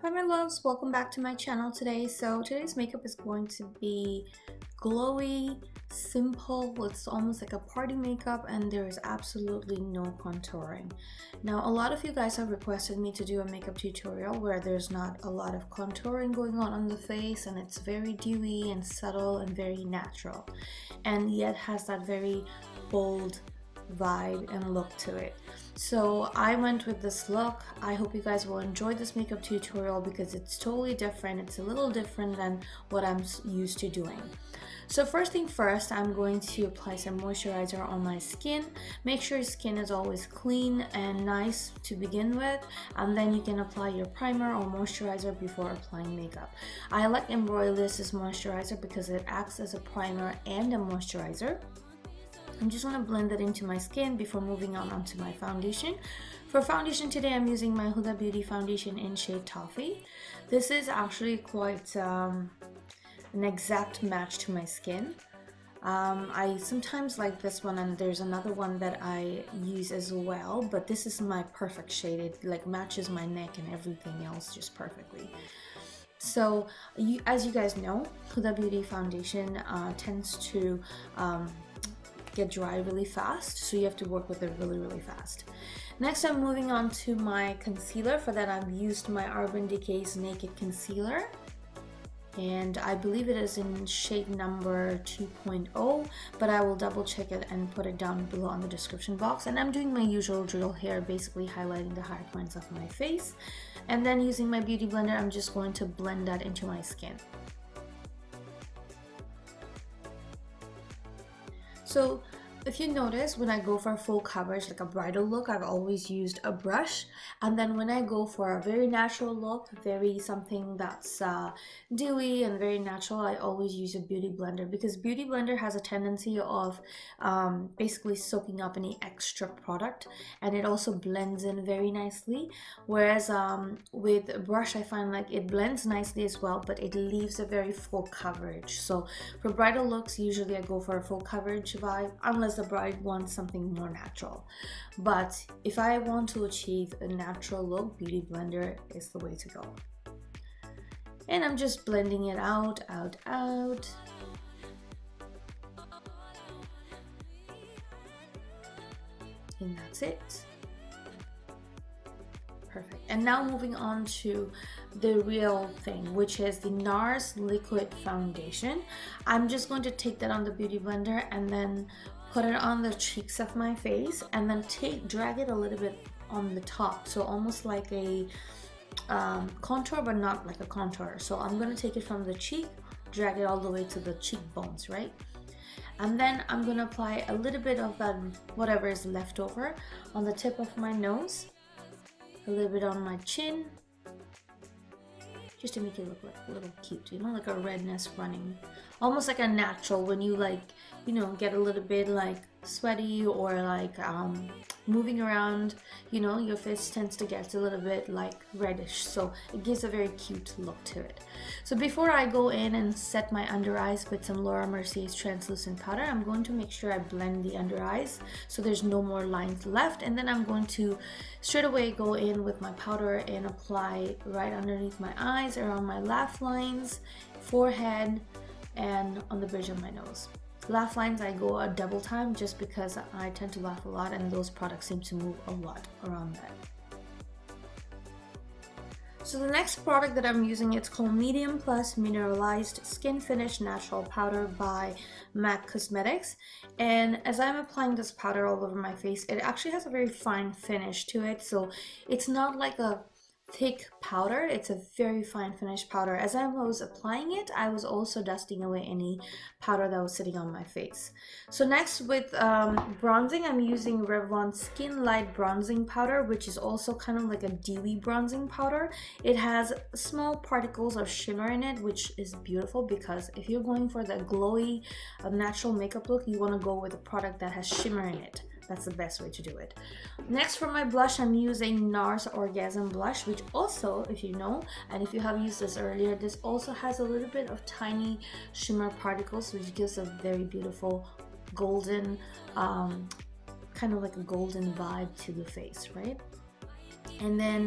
Hi my loves, welcome back to my channel today. So today's makeup is going to be glowy, simple. It's almost like a party makeup and there is absolutely no contouring. Now a lot of you guys have requested me to do a makeup tutorial where there's not a lot of contouring going on the face and it's very dewy and subtle and very natural and yet has that very bold vibe and look to it. So I went with this look. I hope you guys will enjoy this makeup tutorial because it's totally different. It's a little different than what I'm used to doing. So first thing first, I'm going to apply some moisturizer on my skin. Make sure your skin is always clean and nice to begin with, and then you can apply your primer or moisturizer before applying makeup. I like Embroily's moisturizer because it acts as a primer and a moisturizer. I'm just going to blend it into my skin before moving on onto my foundation. For foundation today, I'm using my Huda Beauty foundation in shade Toffee. This is actually quite an exact match to my skin. I sometimes like this one, and there's another one that I use as well, but this is my perfect shade. It like matches my neck and everything else just perfectly. So as you guys know, Huda Beauty foundation tends to get dry really fast, so you have to work with it really fast. Next, I'm moving on to my concealer. For that, I've used my Urban Decay's Naked Concealer, and I believe it is in shade number 2.0, but I will double check it and put it down below on the description box. And I'm doing my usual drill here, basically highlighting the high points of my face, and then using my beauty blender, I'm just going to blend that into my skin. So if you notice, when I go for full coverage, like a bridal look, I've always used a brush. And then when I go for a very natural look, very something that's dewy and very natural, I always use a beauty blender, because beauty blender has a tendency of basically soaking up any extra product, and it also blends in very nicely. Whereas with a brush, I find like it blends nicely as well, but it leaves a very full coverage. So for bridal looks, usually I go for a full coverage vibe, unless the bride wants something more natural. But if I want to achieve a natural look, beauty blender is the way to go. And I'm just blending it out. And that's it. Perfect. And now moving on to the real thing, which is the NARS liquid foundation. I'm just going to take that on the beauty blender and then put it on the cheeks of my face, and then drag it a little bit on the top, so almost like a contour, but not like a contour. So I'm going to take it from the cheek, drag it all the way to the cheekbones, right? And then I'm going to apply a little bit of that whatever is left over on the tip of my nose, a little bit on my chin, just to make it look like a little cute, you know, like a redness running, almost like a natural when you like, you know, get a little bit like sweaty or like moving around, you know, your face tends to get a little bit like reddish, so it gives a very cute look to it. So before I go in and set my under eyes with some Laura Mercier's translucent powder, I'm going to make sure I blend the under eyes so there's no more lines left, and then I'm going to straight away go in with my powder and apply right underneath my eyes, around my laugh lines, forehead, and on the bridge of my nose. Laugh lines, I go a double time just because I tend to laugh a lot, and those products seem to move a lot around that. So the next product that I'm using, it's called Medium Plus Mineralized Skin Finish Natural Powder by MAC Cosmetics. And as I'm applying this powder all over my face, it actually has a very fine finish to it. So it's not like a thick powder, it's a very fine finished powder. As I was applying it, I was also dusting away any powder that was sitting on my face. So next, with bronzing, I'm using Revlon Skin Light Bronzing Powder, which is also kind of like a dewy bronzing powder. It has small particles of shimmer in it, which is beautiful, because if you're going for the glowy natural makeup look, you want to go with a product that has shimmer in it. That's the best way to do it. Next, for my blush, I'm using NARS Orgasm Blush, which also, if you know, and if you have used this earlier, this also has a little bit of tiny shimmer particles, which gives a very beautiful golden, kind of like a golden vibe to the face, right? And then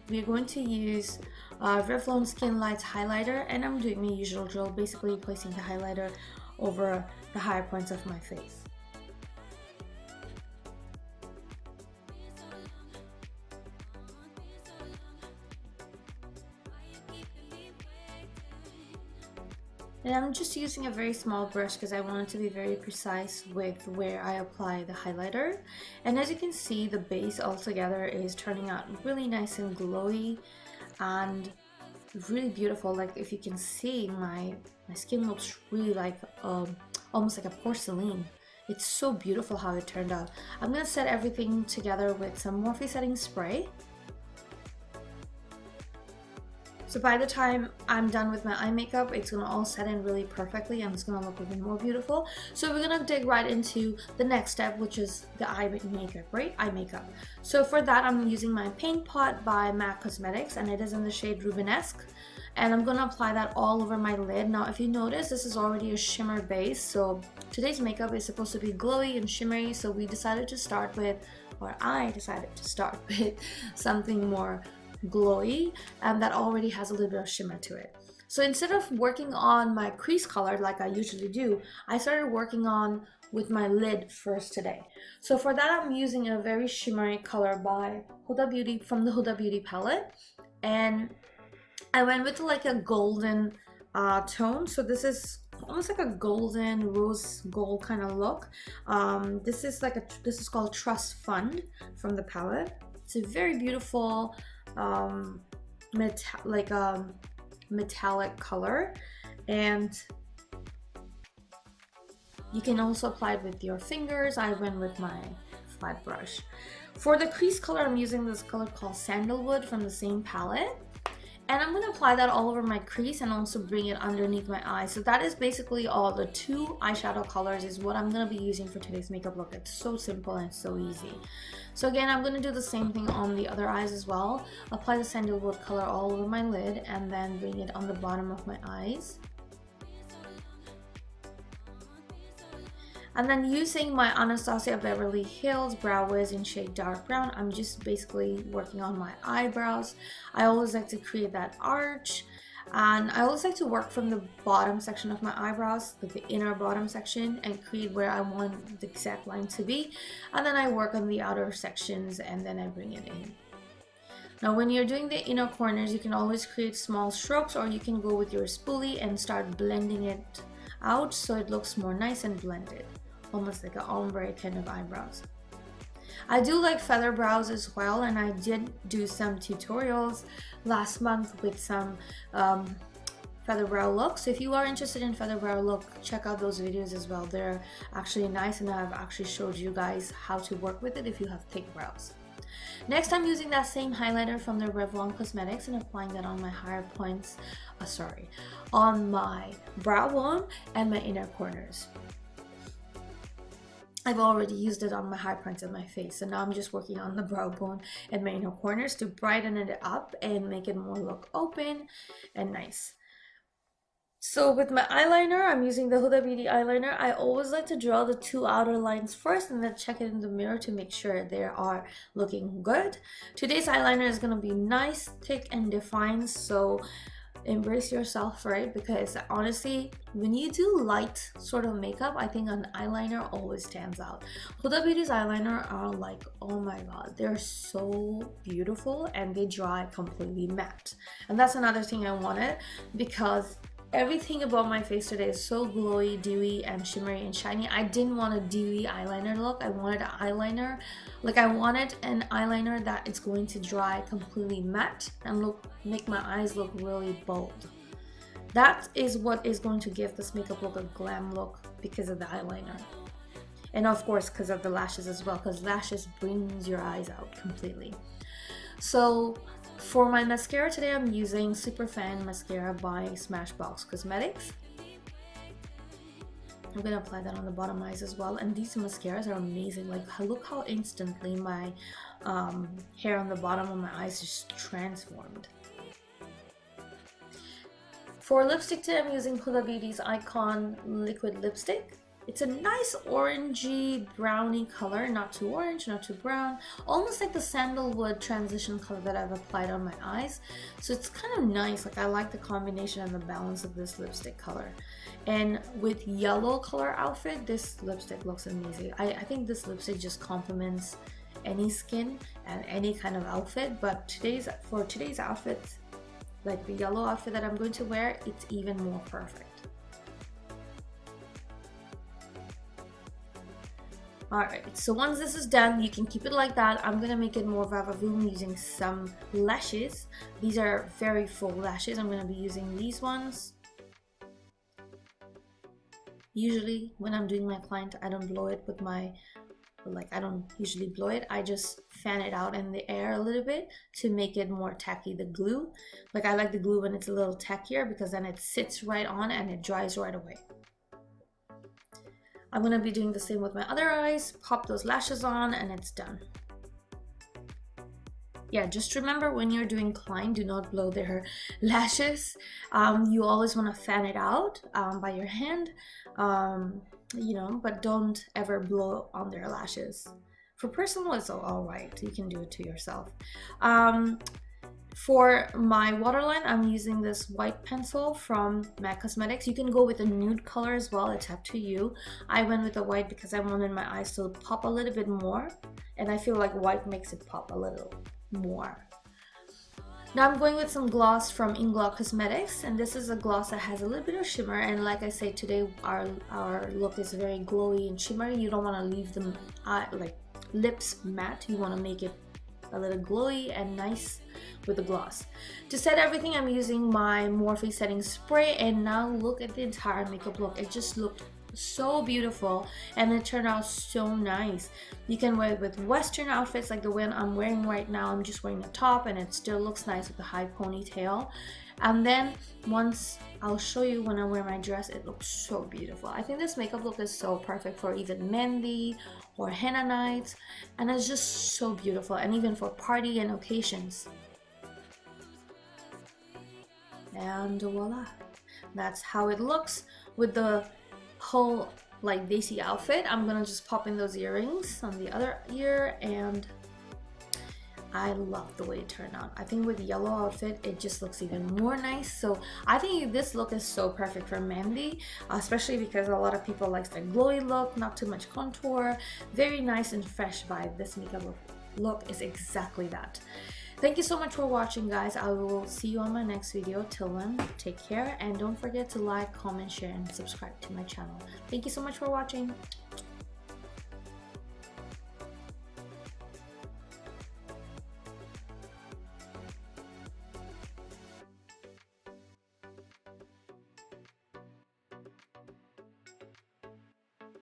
we're going to use Revlon Skin Lights highlighter, and I'm doing my usual drill, basically placing the highlighter over the higher points of my face. And I'm just using a very small brush because I want it to be very precise with where I apply the highlighter. And as you can see, the base altogether is turning out really nice and glowy and really beautiful. Like if you can see, my skin looks really like almost like a porcelain. It's so beautiful how it turned out. I'm gonna set everything together with some Morphe setting spray. So by the time I'm done with my eye makeup, it's gonna all set in really perfectly and it's gonna look even more beautiful. So we're gonna dig right into the next step, which is the eye makeup, right? Eye makeup. So for that, I'm using my Paint Pot by MAC Cosmetics, and it is in the shade Rubenesque. And I'm gonna apply that all over my lid. Now, if you notice, this is already a shimmer base. So today's makeup is supposed to be glowy and shimmery. So we decided to start with, or I decided to start with something more glowy and that already has a little bit of shimmer to it. So instead of working on my crease color like I usually do, I started working on with my lid first today. So for that, I'm using a very shimmery color by Huda Beauty from the Huda Beauty palette, and I went with like a golden tone. So this is almost like a golden rose gold kind of look. This is called Trust Fund from the palette. It's a very beautiful metallic color, and you can also apply it with your fingers. I went with my flat brush. For the crease color, I'm using this color called Sandalwood from the same palette, and I'm going to apply that all over my crease and also bring it underneath my eye. So that is basically all. The two eyeshadow colors is what I'm going to be using for today's makeup look. It's so simple and so easy. So again, I'm going to do the same thing on the other eyes as well. Apply the sandalwood color all over my lid and then bring it on the bottom of my eyes. And then using my Anastasia Beverly Hills Brow Wiz in shade Dark Brown, I'm just basically working on my eyebrows. I always like to create that arch, and I always like to work from the bottom section of my eyebrows, like the inner bottom section, and create where I want the exact line to be. And then I work on the outer sections and then I bring it in. Now when you're doing the inner corners, you can always create small strokes, or you can go with your spoolie and start blending it out so it looks more nice and blended. Almost like an ombre kind of eyebrows. I do like feather brows as well, and I did do some tutorials last month with some feather brow looks. So if you are interested in feather brow look, check out those videos as well. They're actually nice, and I've actually showed you guys how to work with it if you have thick brows. Next, I'm using that same highlighter from the Revlon Cosmetics and applying that on my higher points, on my brow bone and my inner corners. I've already used it on my high points of my face, so now I'm just working on the brow bone and my inner corners to brighten it up and make it more look open and nice. So with my eyeliner, I'm using the Huda Beauty eyeliner. I always like to draw the two outer lines first and then check it in the mirror to make sure they are looking good. Today's eyeliner is going to be nice, thick, and defined, so embrace yourself for it, because honestly, when you do light sort of makeup, I think an eyeliner always stands out. Huda Beauty's eyeliner are like, oh my god, they're so beautiful and they dry completely matte. And that's another thing I wanted, because everything about my face today is so glowy, dewy, and shimmery and shiny. I didn't want a dewy eyeliner look. I wanted an eyeliner, like I wanted an eyeliner that it's going to dry completely matte and make my eyes look really bold. That is what is going to give this makeup look a glam look, because of the eyeliner. And of course, because of the lashes as well, because lashes brings your eyes out completely. So for my mascara today, I'm using Superfan Mascara by Smashbox Cosmetics. I'm going to apply that on the bottom eyes as well. And these mascaras are amazing. Like, look how instantly my hair on the bottom of my eyes just transformed. For lipstick today, I'm using Huda Beauty's Icon Liquid Lipstick. It's a nice orangey browny color, not too orange, not too brown, almost like the sandalwood transition color that I've applied on my eyes. So it's kind of nice. Like, I like the combination and the balance of this lipstick color. And with yellow color outfit, this lipstick looks amazing. I think this lipstick just complements any skin and any kind of outfit, but for today's outfit, like the yellow outfit that I'm going to wear, it's even more perfect. Alright, so once this is done, you can keep it like that. I'm gonna make it more vavavoom using some lashes. These are very full lashes. I'm gonna be using these ones. Usually when I'm doing my client, I don't blow it with my, like, I don't usually blow it. I just fan it out in the air a little bit to make it more tacky, the glue. Like, I like the glue when it's a little tackier because then it sits right on and it dries right away. I'm gonna be doing the same with my other eyes. Pop those lashes on and it's done. Yeah, just remember when you're doing client, do not blow their lashes. You always want to fan it out by your hand, you know, but don't ever blow on their lashes. For personal, it's all right. You can do it to yourself. For my waterline, I'm using this white pencil from MAC Cosmetics. You can go with a nude color as well, it's up to you. I went with the white because I wanted my eyes to pop a little bit more, and I feel like white makes it pop a little more. Now I'm going with some gloss from Glowy Cosmetics, and this is a gloss that has a little bit of shimmer, and like I say, today our look is very glowy and shimmery. You don't want to leave them like lips matte. You want to make it a little glowy and nice with the gloss. To set everything, I'm using my Morphe setting spray, and now look at the entire makeup look. It just looked so beautiful and it turned out so nice. You can wear it with western outfits like the one I'm wearing right now. I'm just wearing a top and it still looks nice with the high ponytail. And then once I'll show you when I wear my dress, it looks so beautiful. I think this makeup look is so perfect for even Mehendi or henna nights, and it's just so beautiful, and even for party and occasions. And voila, that's how it looks with the whole like Desi outfit. I'm gonna just pop in those earrings on the other ear, and I love the way it turned out. I think with the yellow outfit, it just looks even more nice. So I think this look is so perfect for Mehendi, especially because a lot of people like the glowy look, not too much contour, very nice and fresh vibe. This makeup look is exactly that. Thank you so much for watching, guys. I will see you on my next video. Till then, take care, and don't forget to like, comment, share, and subscribe to my channel. Thank you so much for watching.